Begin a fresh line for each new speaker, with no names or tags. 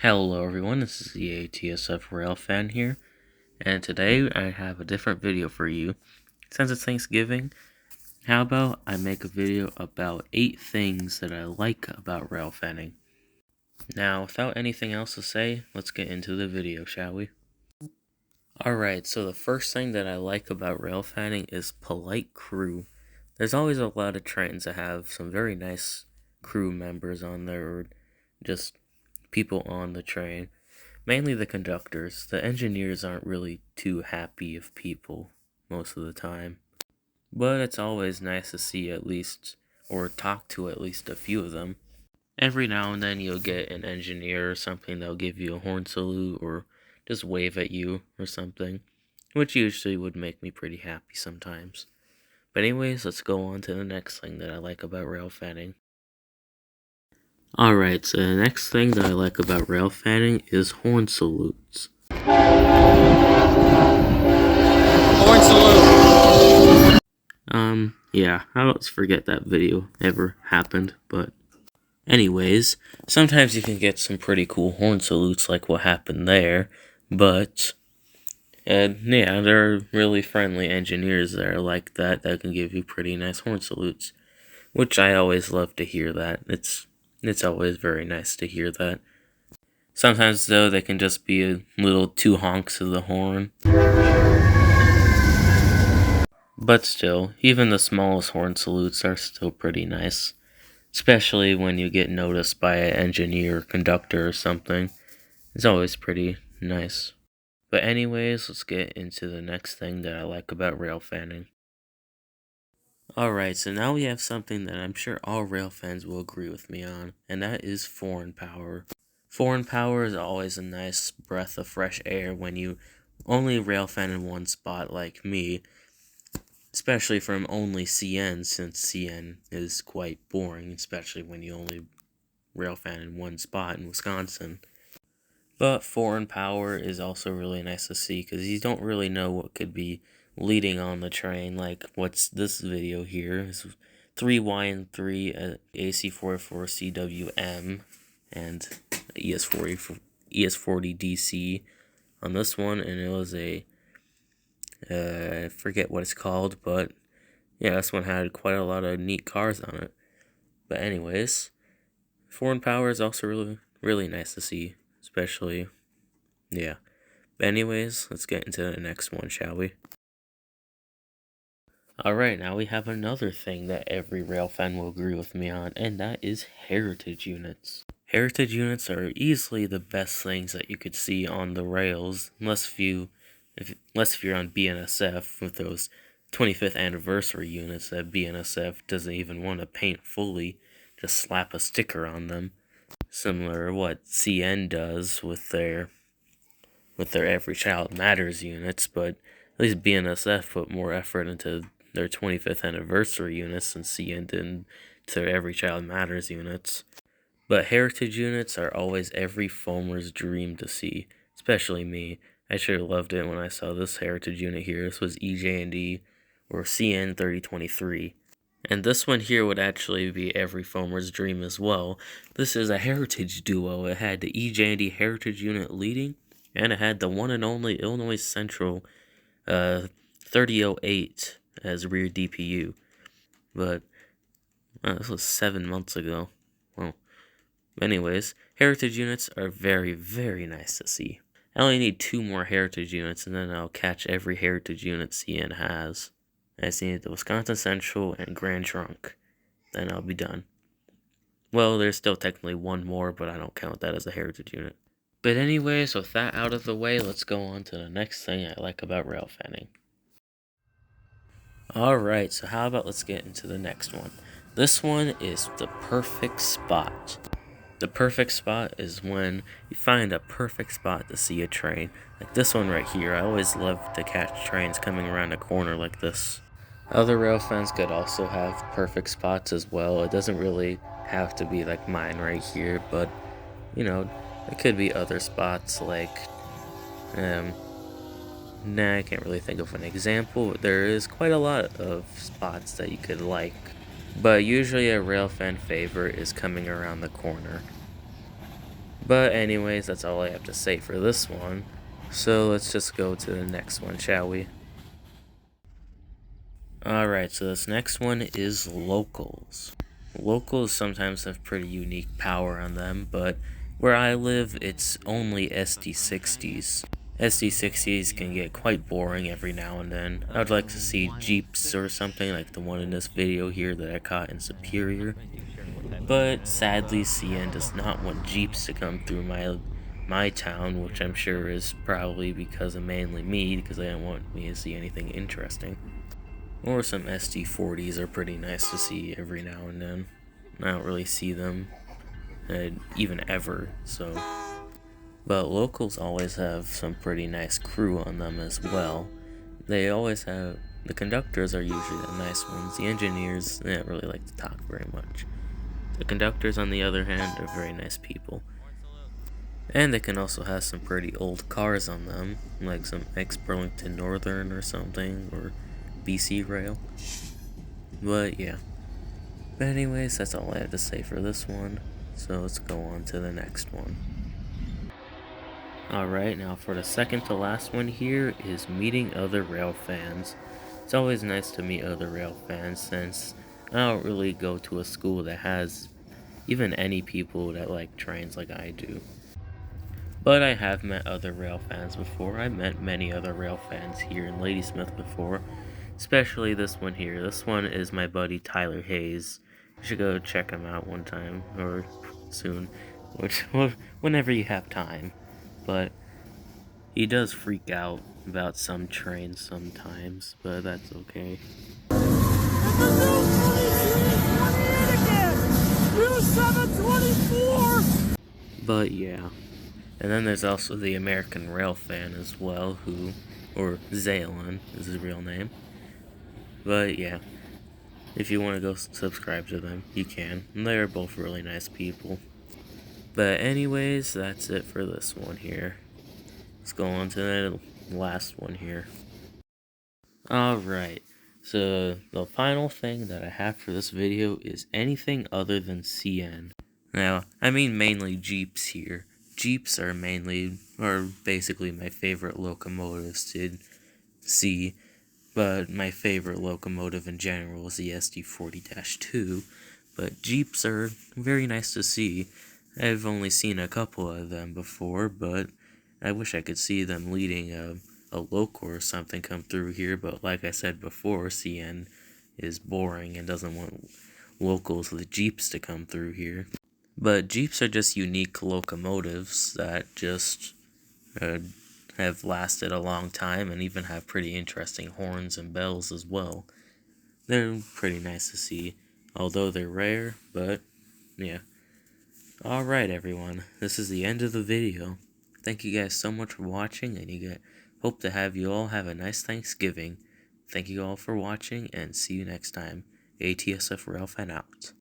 Hello everyone, this is the ATSF Railfan here, and today I have a different video for you. Since it's Thanksgiving, how about I make a video about 8 things that I like about railfanning. Now, without anything else to say, let's get into the video, shall we? Alright, so the first thing that I like about railfanning is polite crew. There's always a lot of trains that have some very nice crew members on there, or just people on the train. Mainly the conductors. The engineers aren't really too happy of people most of the time. But it's always nice to see at least, or talk to at least a few of them. Every now and then you'll get an engineer or something that'll give you a horn salute or just wave at you or something, which usually would make me pretty happy sometimes. But anyways, let's go on to the next thing that I like about railfanning. Alright, so the next thing that I like about railfanning is horn salutes. Horn salute! Yeah, I always forget that video ever happened, but anyways, sometimes you can get some pretty cool horn salutes like what happened there, but yeah, there are really friendly engineers there like that can give you pretty nice horn salutes, which I always love to hear that. It's always very nice to hear that. Sometimes, though, they can just be a little too honks of the horn. But still, even the smallest horn salutes are still pretty nice. Especially when you get noticed by an engineer or conductor or something. It's always pretty nice. But anyways, let's get into the next thing that I like about railfanning. Alright, so now we have something that I'm sure all rail fans will agree with me on, and that is foreign power. Foreign power is always a nice breath of fresh air when you only railfan in one spot like me, especially from only CN, since CN is quite boring, especially when you only railfan in one spot in Wisconsin. But foreign power is also really nice to see, because you don't really know what could be leading on the train, like what's this video here is 3Y3 AC44CWM and ES40 DC on this one, and it was a I forget what it's called, but yeah, this one had quite a lot of neat cars on it. But anyways, foreign power is also really nice to see, especially, yeah. But anyways, let's get into the next one, shall we? Alright, now we have another thing that every railfan will agree with me on, and that is heritage units. Heritage units are easily the best things that you could see on the rails, unless if you're on BNSF with those 25th anniversary units that BNSF doesn't even want to paint fully, just slap a sticker on them. Similar to what CN does with their Every Child Matters units, but at least BNSF put more effort into their 25th anniversary units than CN did into their Every Child Matters units. But heritage units are always every foamer's dream to see, especially me. I sure loved it when I saw this heritage unit here. This was EJ&D, or CN 3023. And this one here would actually be every foamer's dream as well. This is a heritage duo. It had the EJ&D heritage unit leading, and it had the one and only Illinois Central 3008 as rear DPU. But this was 7 months ago. Well, anyways, heritage units are very, very nice to see. I only need 2 more heritage units, and then I'll catch every heritage unit CN has. I just need the Wisconsin Central and Grand Trunk. Then I'll be done. Well, there's still technically 1 more, but I don't count that as a heritage unit. But anyways, with that out of the way, let's go on to the next thing I like about railfanning. Alright, so how about let's get into the next one. This one is the perfect spot. The perfect spot is when you find a perfect spot to see a train. Like this one right here. I always love to catch trains coming around a corner like this. Other railfans could also have perfect spots as well. It doesn't really have to be like mine right here, but you know, it could be other spots like I can't really think of an example. There is quite a lot of spots that you could like, but usually a railfan favorite is coming around the corner. But anyways, that's all I have to say for this one. So let's just go to the next one, shall we? Alright, so this next one is locals. Locals sometimes have pretty unique power on them, but where I live, it's only SD60s. SD60s can get quite boring every now and then. I would like to see Jeeps or something like the one in this video here that I caught in Superior. But sadly, CN does not want Jeeps to come through my town, which I'm sure is probably because of mainly me, because they don't want me to see anything interesting. Or some SD40s are pretty nice to see every now and then. I don't really see them even ever, so. But locals always have some pretty nice crew on them as well. They always have, the conductors are usually the nice ones. The engineers, they don't really like to talk very much. The conductors, on the other hand, are very nice people. And they can also have some pretty old cars on them, like some ex-Burlington Northern or something, or BC Rail. But yeah. But anyways, that's all I have to say for this one. So let's go on to the next one. Alright, now for the second to last one here is meeting other rail fans. It's always nice to meet other rail fans since I don't really go to a school that has even any people that like trains like I do. But I have met other rail fans before. I met many other rail fans here in Ladysmith before. Especially this one here. This one is my buddy Tyler Hayes. You should go check him out one time, or soon, whenever you have time. But he does freak out about some trains sometimes, but that's okay. But yeah. And then there's also the American Rail fan as well, or Zaylon is his real name. But yeah, if you want to go subscribe to them, you can. They're both really nice people. But anyways, that's it for this one here. Let's go on to the last one here. Alright, so the final thing that I have for this video is anything other than CN. Now, I mean mainly Jeeps here. Jeeps are basically my favorite locomotives to see, but my favorite locomotive in general is the SD40-2, but Jeeps are very nice to see. I've only seen a couple of them before, but I wish I could see them leading a local or something come through here, but like I said before, CN is boring and doesn't want locals with Jeeps to come through here. But Jeeps are just unique locomotives that just have lasted a long time and even have pretty interesting horns and bells as well. They're pretty nice to see, although they're rare, but yeah. Alright everyone, this is the end of the video. Thank you guys so much for watching, and hope to have you all have a nice Thanksgiving. Thank you all for watching, and see you next time. ATSF Railfan out.